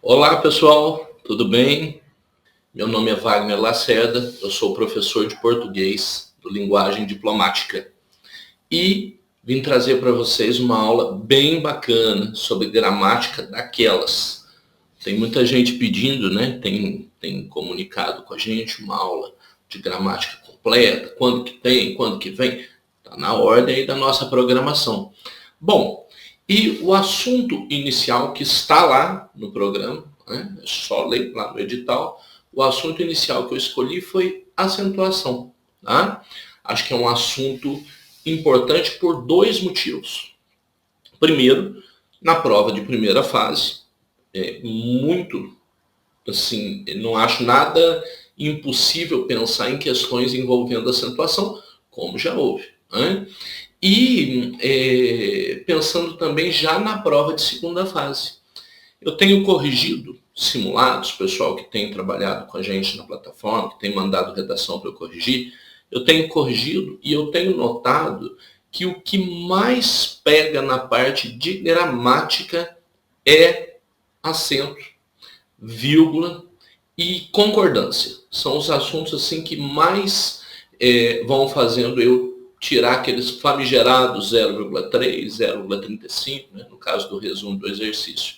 Olá pessoal, tudo bem? Meu nome é Wagner Lacerda, eu sou professor de português do Linguagem Diplomática e vim trazer para vocês uma aula bem bacana sobre gramática daquelas. Tem muita gente pedindo, né? Tem comunicado com a gente uma aula de gramática completa, quando que tem, quando que vem, está na ordem aí da nossa programação. Bom, e o assunto inicial que está lá no programa, né? É só ler lá no edital, o assunto inicial que eu escolhi foi acentuação. Tá? Acho que é um assunto importante por dois motivos. Primeiro, na prova de primeira fase, muito, assim, não acho nada impossível pensar em questões envolvendo acentuação, como já houve. Né? E pensando também já na prova de segunda fase. Eu tenho corrigido simulados, pessoal que tem trabalhado com a gente na plataforma, que tem mandado redação para eu corrigir, eu tenho corrigido e eu tenho notado que o que mais pega na parte de gramática é acento, vírgula e concordância. São os assuntos assim que mais vão fazendo eu tirar aqueles famigerados 0,3, 0,35, né, no caso do resumo do exercício.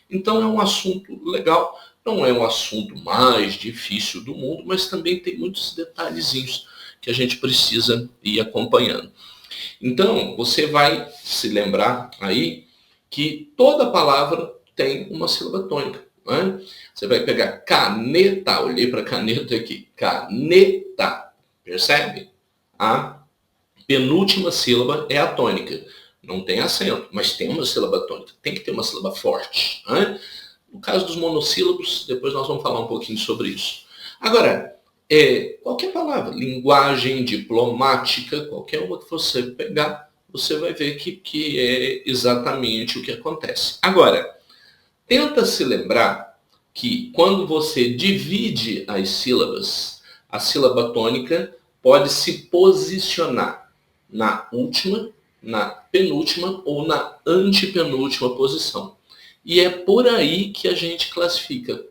Então é um assunto legal, não é um assunto mais difícil do mundo, mas também tem muitos detalhezinhos que a gente precisa ir acompanhando. Então, você vai se lembrar aí que toda palavra tem uma sílaba tônica. Né? Você vai pegar caneta, olhei para a caneta aqui, caneta, percebe? A penúltima sílaba é a tônica. Não tem acento, mas tem uma sílaba tônica. Tem que ter uma sílaba forte. Né? No caso dos monossílabos, depois nós vamos falar um pouquinho sobre isso. Agora, qualquer palavra, linguagem diplomática, qualquer uma que você pegar, você vai ver que é exatamente o que acontece. Agora, tenta se lembrar que quando você divide as sílabas, a sílaba tônica pode se posicionar na última, na penúltima ou na antepenúltima posição. E é por aí que a gente classifica.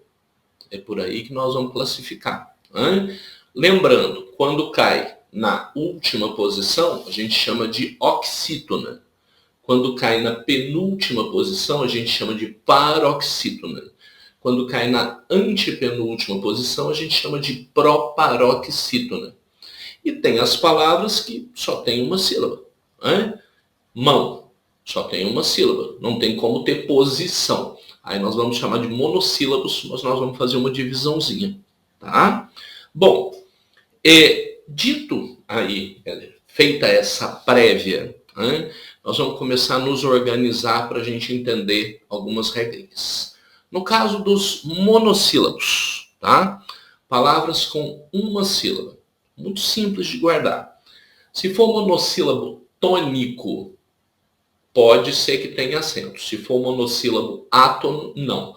É por aí que nós vamos classificar. Né? Lembrando, quando cai na última posição, a gente chama de oxítona. Quando cai na penúltima posição, a gente chama de paroxítona. Quando cai na antepenúltima posição, a gente chama de proparoxítona. E tem as palavras que só tem uma sílaba. Né? Mão, só tem uma sílaba. Não tem como ter posição. Aí nós vamos chamar de monossílabos, mas nós vamos fazer uma divisãozinha. Tá? Bom, dito aí, feita essa prévia, né, nós vamos começar a nos organizar para a gente entender algumas regrinhas. No caso dos monossílabos, tá? Palavras com uma sílaba. Muito simples de guardar. Se for monossílabo tônico, pode ser que tenha acento. Se for monossílabo átono, não.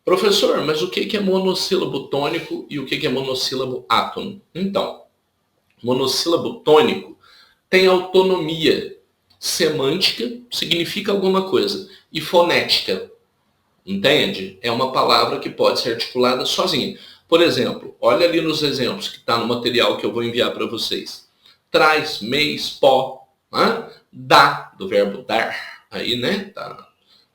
Professor, mas o que é monossílabo tônico e o que é monossílabo átono? Então, monossílabo tônico tem autonomia semântica, significa alguma coisa, e fonética, entende? É uma palavra que pode ser articulada sozinha. Por exemplo, olha ali nos exemplos que está no material que eu vou enviar para vocês. Traz, mês, pó, né? Dá, do verbo dar, aí, né?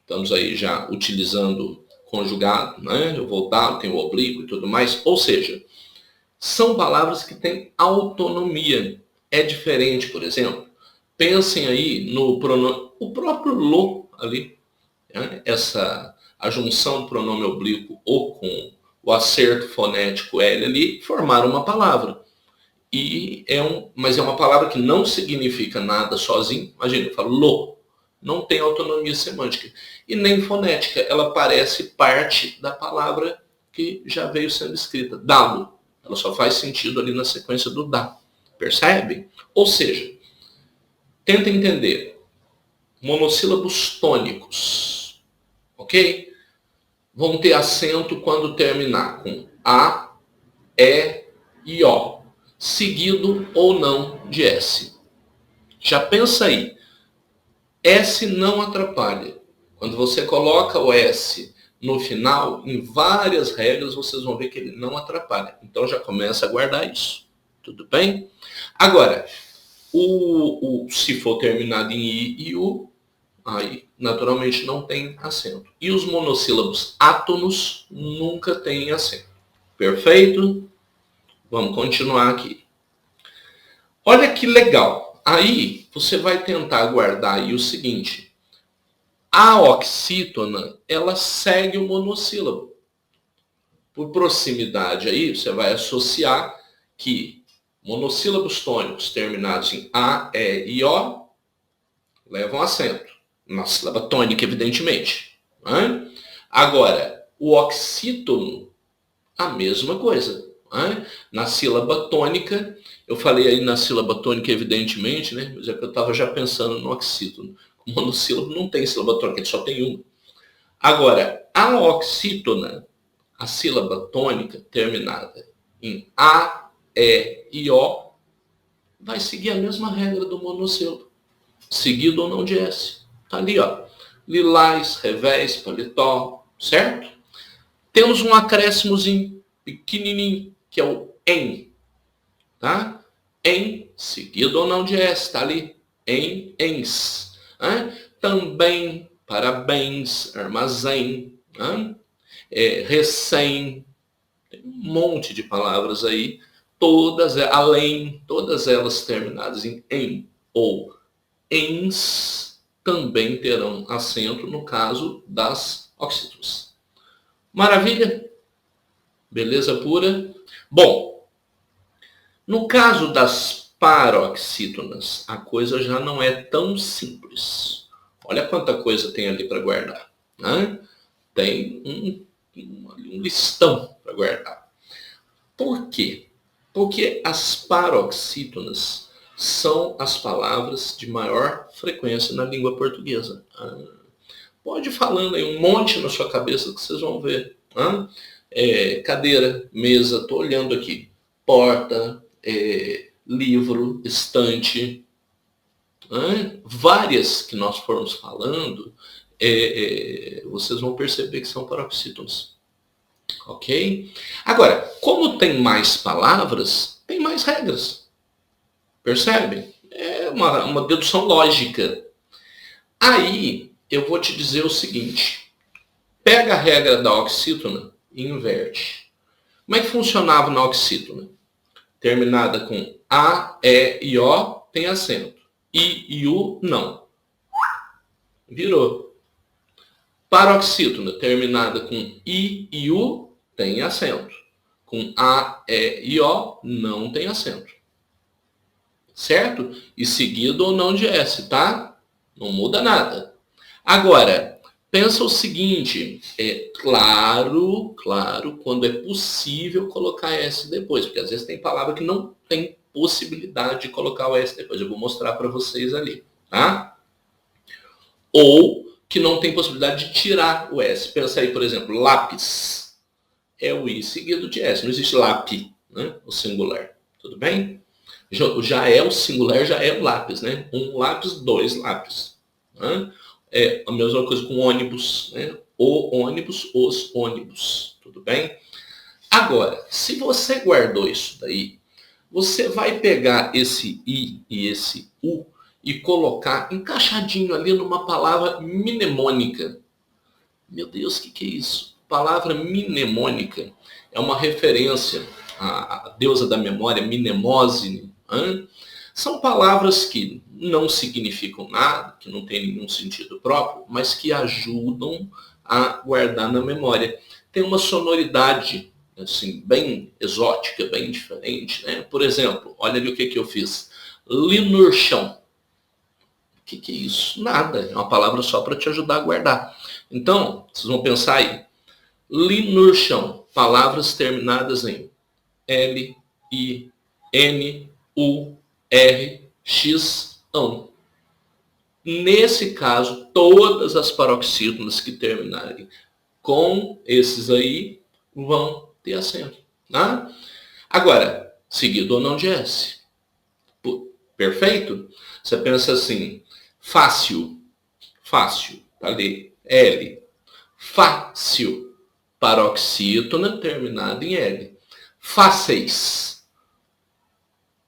Estamos aí já utilizando conjugado, né? Eu vou dar, tem o oblíquo e tudo mais. Ou seja, são palavras que têm autonomia. É diferente, por exemplo. Pensem aí no pronome, o próprio lo ali, né? A junção do pronome oblíquo ou com o acerto fonético L ali formaram uma palavra. Mas é uma palavra que não significa nada sozinho. Imagina, eu falo lo, não tem autonomia semântica e nem fonética. Ela parece parte da palavra que já veio sendo escrita, dá-lo. Ela só faz sentido ali na sequência do dá. Percebe? Ou seja, tenta entender. Monossílabos tônicos, ok? Vão ter acento quando terminar com A, E e O, seguido ou não de S. Já pensa aí. S não atrapalha. Quando você coloca o S no final, em várias regras, vocês vão ver que ele não atrapalha. Então já começa a guardar isso. Tudo bem? Agora, se for terminado em I e U, aí naturalmente não tem acento. E os monossílabos átonos nunca têm acento. Perfeito? Vamos continuar aqui. Olha que legal. Aí você vai tentar guardar aí o seguinte. A oxítona, ela segue o monossílabo. Por proximidade aí, você vai associar que monossílabos tônicos terminados em A, E e O levam acento. Na sílaba tônica, evidentemente. Né? Agora, o oxítono, a mesma coisa. Né? Na sílaba tônica, eu falei aí na sílaba tônica, evidentemente, né? Mas é que eu estava já pensando no oxítono. O monossílabo não tem sílaba tônica, ele só tem uma. Agora, a oxítona, a sílaba tônica terminada em A, E e O, vai seguir a mesma regra do monossílabo, seguido ou não de S. Tá ali, ó. Lilás, revés, paletó, certo? Temos um acréscimozinho pequenininho, que é o em, tá? Em, seguido ou não de S, tá ali. Em, ens. Né? Também, parabéns, armazém, né? Recém, tem um monte de palavras aí, todas, além, todas elas terminadas em ou ens, também terão acento no caso das oxítonas. Maravilha? Beleza pura? Bom, no caso das paroxítonas, a coisa já não é tão simples. Olha quanta coisa tem ali para guardar. Né? Tem um listão para guardar. Por quê? Porque as paroxítonas são as palavras de maior frequência na língua portuguesa. Pode ir falando aí um monte na sua cabeça que vocês vão ver. Cadeira, mesa, estou olhando aqui. Porta, livro, estante. Várias que nós formos falando, vocês vão perceber que são paroxítonas. Ok? Agora, como tem mais palavras, tem mais regras. Percebe? É uma dedução lógica. Aí, eu vou te dizer o seguinte. Pega a regra da oxítona e inverte. Como é que funcionava na oxítona? Terminada com A, E e O, tem acento. I e U, não. Virou. Paroxítona, terminada com I e U, tem acento. Com A, E e O, não tem acento. Certo? E seguido ou não de S, tá? Não muda nada. Agora, pensa o seguinte, claro, quando é possível colocar S depois, porque às vezes tem palavra que não tem possibilidade de colocar o S depois. Eu vou mostrar para vocês ali, tá? Ou que não tem possibilidade de tirar o S. Pensa aí, por exemplo, lápis. É o I seguido de S. Não existe lápis, né? O singular. Tudo bem? Já é o singular, já é o lápis, né? Um lápis, dois lápis. Né? É a mesma coisa com ônibus, né? O ônibus, os ônibus. Tudo bem? Agora, se você guardou isso daí, você vai pegar esse I e esse U e colocar encaixadinho ali numa palavra mnemônica. Meu Deus, o que é isso? Palavra mnemônica é uma referência à deusa da memória, Mnemosine. São palavras que não significam nada, que não têm nenhum sentido próprio, mas que ajudam a guardar na memória. Tem uma sonoridade assim, bem exótica, bem diferente. Né? Por exemplo, olha ali o que eu fiz. Linurchão. O que é isso? Nada. É uma palavra só para te ajudar a guardar. Então, vocês vão pensar aí. Linurchão. Palavras terminadas em L, I, N, U, R, X, ão. Nesse caso, todas as paroxítonas que terminarem com esses aí vão ter acento. Tá? Agora, seguido ou não de S. Perfeito? Você pensa assim, fácil, tá ali, L. Fácil, paroxítona terminada em L. Fáceis,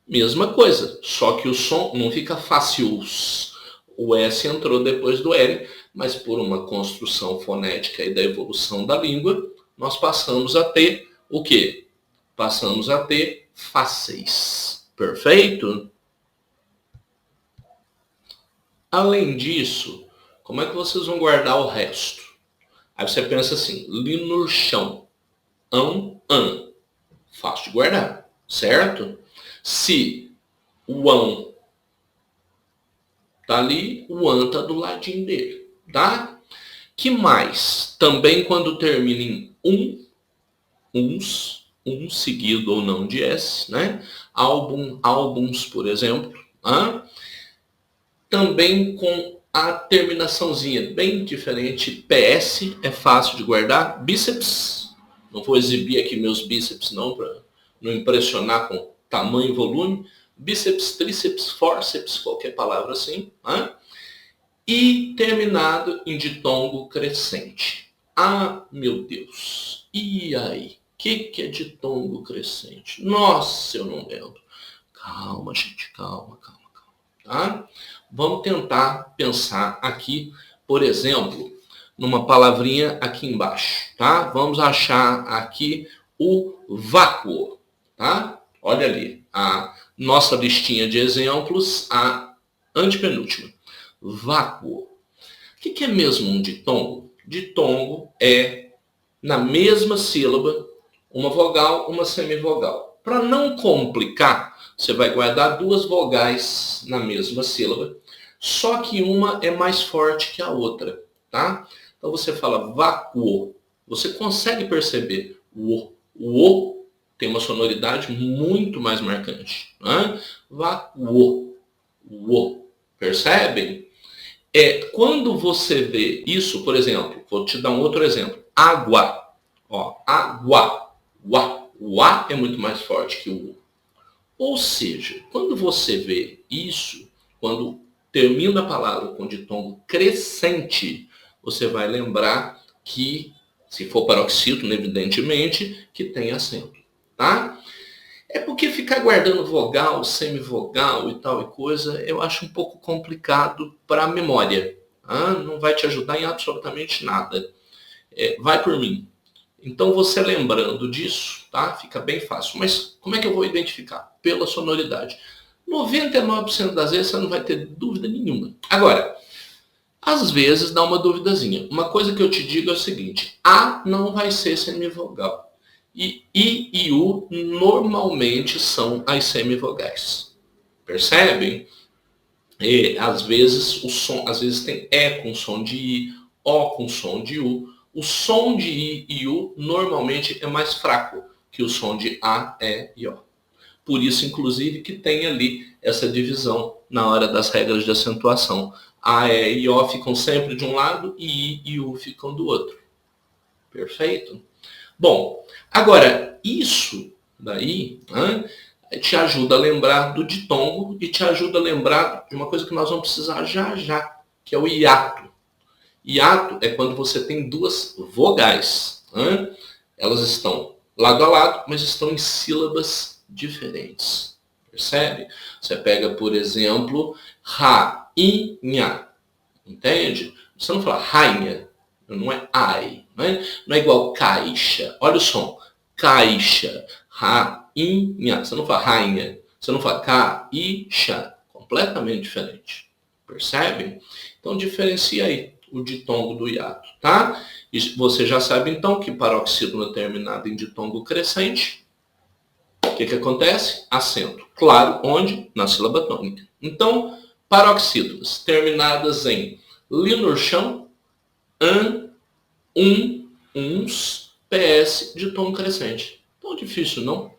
mesma coisa, só que o som não fica fácios. O S entrou depois do L, mas por uma construção fonética e da evolução da língua, nós passamos a ter o quê? Passamos a ter fáceis. Perfeito? Além disso, como é que vocês vão guardar o resto? Aí você pensa assim, li no chão, fácil de guardar, certo? Se o tá ali, o tá do ladinho dele, tá? Que mais? Também quando termina em seguido ou não de S, né? Álbuns, por exemplo, também com a terminaçãozinha bem diferente, PS, é fácil de guardar. Bíceps, não vou exibir aqui meus bíceps não, para não impressionar com tamanho e volume. Bíceps, tríceps, fórceps, qualquer palavra assim. E terminado em ditongo crescente. Ah, meu Deus. E aí? O que é ditongo crescente? Nossa, eu não lembro. Calma, gente, calma. Tá? Vamos tentar pensar aqui, por exemplo, numa palavrinha aqui embaixo, tá? Vamos achar aqui o vácuo, tá? Olha ali, a nossa listinha de exemplos, a antepenúltima. Vácuo. O que é mesmo um ditongo? Ditongo é, na mesma sílaba, uma vogal, uma semivogal. Para não complicar, você vai guardar duas vogais na mesma sílaba, só que uma é mais forte que a outra, tá? Então você fala vácuo. Você consegue perceber o tem uma sonoridade muito mais marcante, né? Vácuo. Percebem? Quando você vê isso, por exemplo, vou te dar um outro exemplo. Água. Água. O A é muito mais forte que o U. Ou seja, quando você vê isso, quando termina a palavra com ditongo crescente, você vai lembrar que, se for paroxítono, evidentemente, que tem acento, tá? É porque ficar guardando vogal, semivogal e tal e coisa, eu acho um pouco complicado para a memória. Não vai te ajudar em absolutamente nada. Vai por mim. Então, você lembrando disso, tá? Fica bem fácil. Mas como é que eu vou identificar? Pela sonoridade. 99% das vezes você não vai ter dúvida nenhuma. Agora, às vezes dá uma duvidazinha. Uma coisa que eu te digo é o seguinte: A não vai ser semivogal. E I e U normalmente são as semivogais. Percebem? E às vezes o som, às vezes tem E com som de I, O com som de U. O som de I e U normalmente é mais fraco que o som de A, E e O. Por isso, inclusive, que tem ali essa divisão na hora das regras de acentuação. A, E e O ficam sempre de um lado e I e U ficam do outro. Perfeito? Bom, agora, isso daí te ajuda a lembrar do ditongo e te ajuda a lembrar de uma coisa que nós vamos precisar já, que é o hiato. Hiato é quando você tem duas vogais. Elas estão lado a lado, mas estão em sílabas diferentes. Percebe? Você pega, por exemplo, rainha. Entende? Você não fala rainha, não é ai. Não é igual caixa. Olha o som. Caixa. Rainha. Você não fala rainha. Você não fala caixa. Completamente diferente. Percebe? Então diferencia aí o ditongo do hiato, tá? E você já sabe então que paroxítono terminado em ditongo crescente, o que acontece? Acento. Claro, onde? Na sílaba tônica. Então, paroxítonas terminadas em li no chão, uns, PS de tom crescente. Tão difícil, não?